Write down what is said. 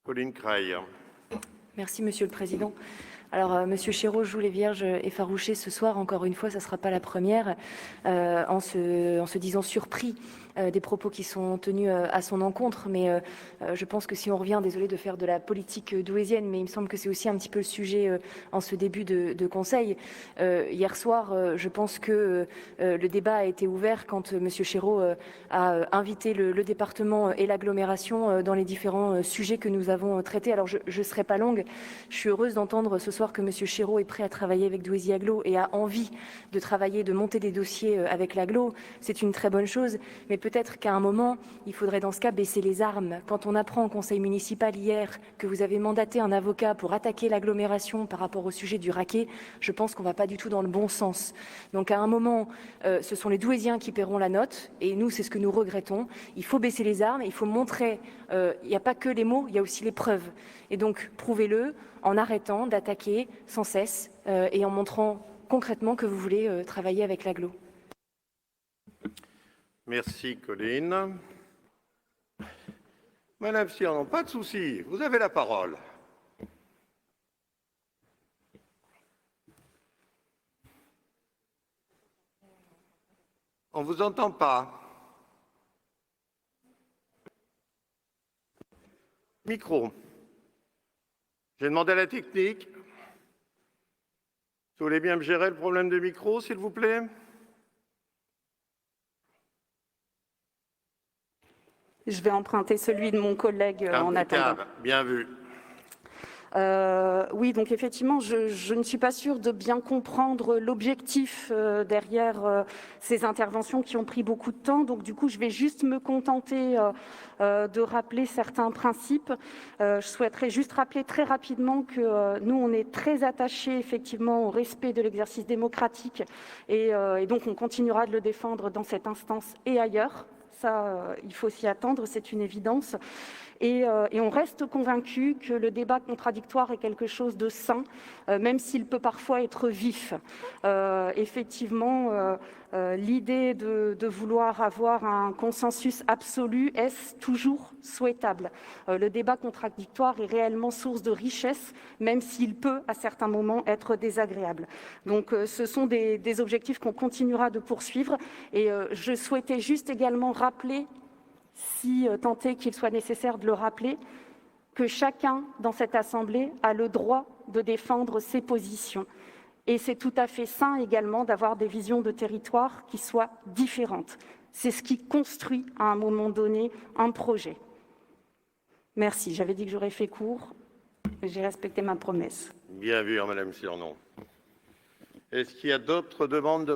Pauline Creil. Merci, Monsieur le Président. Alors, Monsieur Chéreau joue les vierges effarouchées ce soir. Encore une fois, ça ne sera pas la première, en se disant surpris des propos qui sont tenus à son encontre. Mais je pense que si on revient, désolé de faire de la politique douaisienne, mais il me semble que c'est aussi un petit peu le sujet en ce début de Conseil. Hier soir, je pense que le débat a été ouvert quand Monsieur Chéreau a invité le département et l'agglomération dans les différents sujets que nous avons traités. Alors, je ne serai pas longue. Je suis heureuse d'entendre ce soir que M. Chéreau est prêt à travailler avec Douaisis Agglo et a envie de travailler, de monter des dossiers avec l'agglo. C'est une très bonne chose, mais peut-être qu'à un moment, il faudrait dans ce cas baisser les armes. Quand on apprend au conseil municipal hier que vous avez mandaté un avocat pour attaquer l'agglomération par rapport au sujet du racket, je pense qu'on ne va pas du tout dans le bon sens. Donc à un moment, ce sont les Douaisiens qui paieront la note, et nous, c'est ce que nous regrettons. Il faut baisser les armes, il faut montrer, il n'y a pas que les mots, il y a aussi les preuves. Et donc, prouvez-le en arrêtant d'attaquer sans cesse et en montrant concrètement que vous voulez travailler avec l'agglo. Merci, Colline. Madame Cyrnon, pas de souci, vous avez la parole. On ne vous entend pas. Micro. J'ai demandé à la technique. Vous voulez bien me gérer le problème de micro, s'il vous plaît? Je vais emprunter celui de mon collègue en attendant. Bien vu. Oui, donc effectivement, je ne suis pas sûre de bien comprendre l'objectif derrière ces interventions qui ont pris beaucoup de temps. Donc du coup, je vais juste me contenter de rappeler certains principes. Je souhaiterais juste rappeler très rapidement que nous, on est très attachés effectivement au respect de l'exercice démocratique et donc on continuera de le défendre dans cette instance et ailleurs. Ça, il faut s'y attendre, c'est une évidence. Et on reste convaincu que le débat contradictoire est quelque chose de sain, même s'il peut parfois être vif. Effectivement, l'idée de vouloir avoir un consensus absolu, est-ce toujours souhaitable? Le débat contradictoire est réellement source de richesse, même s'il peut, à certains moments, être désagréable. Donc, ce sont des objectifs qu'on continuera de poursuivre. Et je souhaitais juste également rappeler, si tant est qu'il soit nécessaire de le rappeler, que chacun dans cette Assemblée a le droit de défendre ses positions. Et c'est tout à fait sain également d'avoir des visions de territoire qui soient différentes. C'est ce qui construit à un moment donné un projet. Merci, j'avais dit que j'aurais fait court, j'ai respecté ma promesse. Bien vu, Madame Cyrnon. Est-ce qu'il y a d'autres demandes de